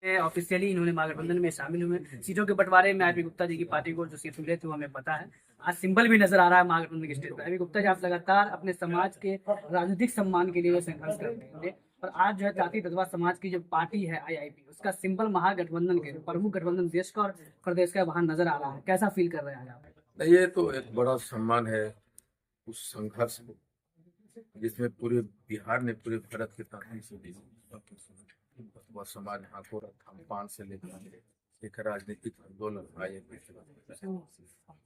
Officially इन्होंने महागठबंधन में शामिल हुए। सीटों के बंटवारे में आईपी गुप्ता जी की पार्टी को जो सीट मिले थे वो हमें पता है। आज सिंबल भी नजर आ रहा है महागठबंधन के स्टेज पर। आईपी गुप्ता जी, आप लगातार अपने समाज के राजनीतिक सम्मान के लिए संघर्ष कर रहे थे, और आज जो है जाति तत्वा समाज की जो पार्टी है आईआईपी, उसका सिंबल महागठबंधन के प्रमुख गठबंधन देश का और प्रदेश का वहां नजर आ रहा है। कैसा फील कर रहे हैं आप? नहीं, ये तो एक बड़ा सम्मान है उस संघर्ष को जिसमें पूरे बिहार ने पूरे भारत के ताकि से वह समाज हाथों रखा, पान से लेकर एक राजनीतिक आंदोलन आए।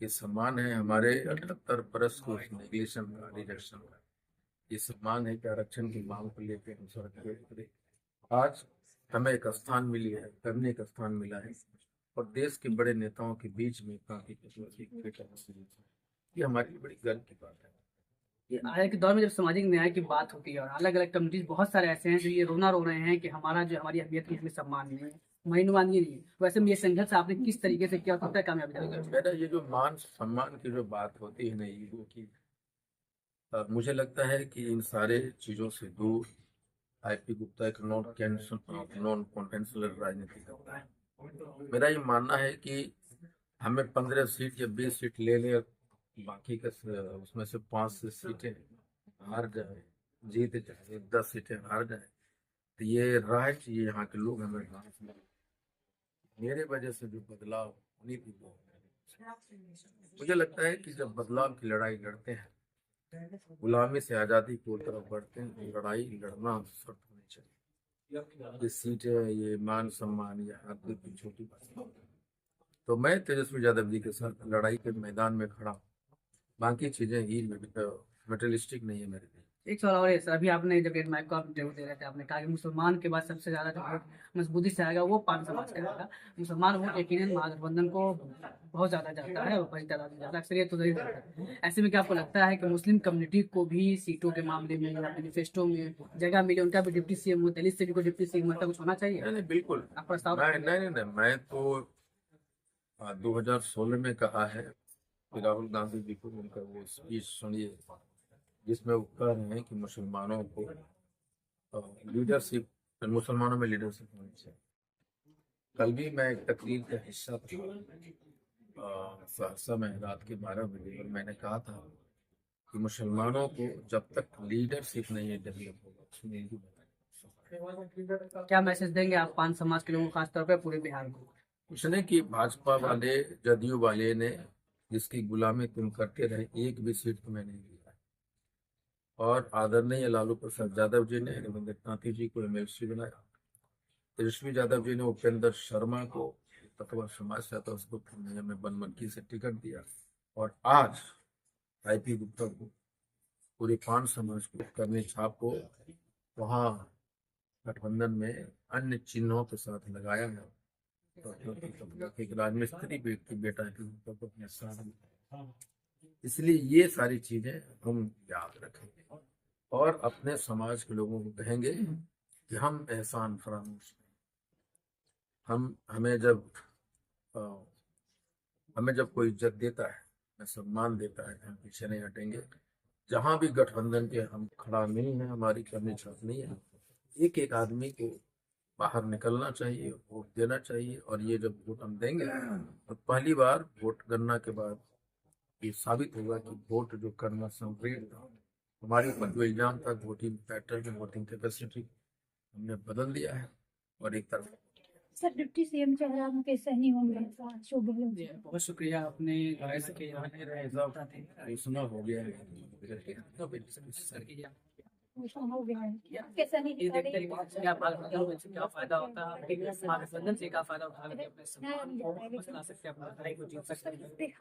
ये सम्मान है हमारे 78 बरस को नेगलेशन का, रिजेक्शन का। ये सम्मान है कि आरक्षण की मांग को लेकर हम सड़क आज हमें एक स्थान मिली है, करने का स्थान मिला है, और देश के बड़े नेताओं के बीच में काफी ये हमारे लिए बड़ी गर्व की बात है। ये आज के दौर में जब सामाजिक न्याय की बात होती है और अलग अलग कम्युनिटीज बहुत सारे ऐसे हैं जो ये रोना रो रहे हैं कि हमारी अहमियत की हमें सम्मान नहीं है, महिनुमानगी नहीं है, वैसे में ये संघर्ष आपने किस तरीके से किया, कितना कामयाबी जाएगा? मेरा ये जो मान सम्मान की जो बात होती है ना, ईगो की, मुझे लगता है कि इन सारे चीजों से दूर आईपी गुप्ता एक नॉन कॉन्वेंशनल राजनीति करता है। मेरा ये मानना है कि हमें 15 सीट या 20 सीट ले ले, बाकी का उसमें से 5 सीटें हार जाए, जीत जाए, 10 सीटें हार जाए, तो ये राय चाहिए यहाँ के लोग हमें। मेरे वजह से जो बदलाव होनी थी वो, मुझे लगता है कि जब बदलाव की लड़ाई लड़ते हैं, गुलामी से आजादी की तरफ बढ़ते हैं, तो लड़ाई लड़ना शर्त होनी चाहिए। ये सीटें, ये मान सम्मान, ये हाथ की छोटी बात। तो मैं तेजस्वी यादव जी के साथ लड़ाई के मैदान में खड़ा हूँ। बाकी चीजें ही मेटलिस्टिक नहीं है मेरे लिए। एक सवाल और है सर, अभी आपने जब एक माइक को आप इंटरव्यू दे रहे थे, आपने कहा कि मुसलमान के बाद सबसे ज्यादा जो वोट मजबूती से आएगा वो पान समाज का आएगा। मुसलमान वोट यकीनन महागठबंधन को बहुत ज्यादा जाता है और बड़ी तादाद में जाता है, अक्सर ये तो जरूर जाता है। ऐसे में क्या आपको लगता है कि मुस्लिम कम्युनिटी को भी सीटों के मामले में या मैनिफेस्टो में जगह मिले, उनका भी डिप्टी सीएम हो, दलित से भी कोई डिप्टी सीएम ऐसा कुछ होना चाहिए? नहीं, बिल्कुल। आप प्रस्ताव? नहीं, मैं तो 2016 में कहा है कि राहुल गांधी जी को उनका वो स्पीच सुनिए जिसमें वो कह रहे हैं कि मुसलमानों को लीडरशिप, मुसलमानों में लीडरशिप होनी चाहिए। कल भी मैं एक तकरीर का हिस्सा था सहरसा में रात के 12 बजे, और मैंने कहा था कि मुसलमानों को जब तक लीडरशिप नहीं डेवलप होगा, क्या मैसेज देंगे आप पान समाज के लोगों को, खासतौर पर पूरे बिहार को? कुछ नहीं कि भाजपा वाले, जदयू वाले ने जिसकी गुलामी तुम करते रहे, एक भी सीट तुम्हें नहीं दिया। और आदरणीय लालू प्रसाद यादव जी ने रविंद्र नाथी जी को एमएलसी बनाया, तेजस्वी यादव जी ने उपेंद्र शर्मा को तत्वा समाज से था उसको में बनमनकी से टिकट दिया, और आज आईपी गुप्ता को पूरे पान समाज को करने छाप को वहाँ गठबंधन में अन्य चिन्हों के साथ लगाया है। एक राजमिस्त्री बेटा है तो अपने साथ, इसलिए ये सारी चीजें हम याद रखेंगे और अपने समाज के लोगों को कहेंगे कि हम एहसान फरामोश नहीं। हमें जब कोई इज्जत देता है, हमें सम्मान देता है, हम पीछे नहीं हटेंगे। जहां भी गठबंधन के हम खड़ा नहीं है, हमारी करनी छाप नहीं है, एक एक आदमी को बाहर निकलना चाहिए, वोट देना चाहिए। और ये जब वोट हम देंगे तो पहली बार वोट गणना के बाद ये साबित होगा कि वोट जो करना संपूर्ण था, हमारे ऊपर जो इल्जाम था वोटिंग पैटर्न, वोटिंग कैपेसिटी हमने बदल दिया है। और एक तरफ सर डिप्टी सीएम चेहरा मुकेश सहनी होंगे, बहुत शुक्रिया, आपने घोषणा हो गया है। हो गया है कैसा नहीं क्या फायदा होता है, महागठबंधन से क्या फायदा उठा के अपने सम्मान को जीत सकते हैं।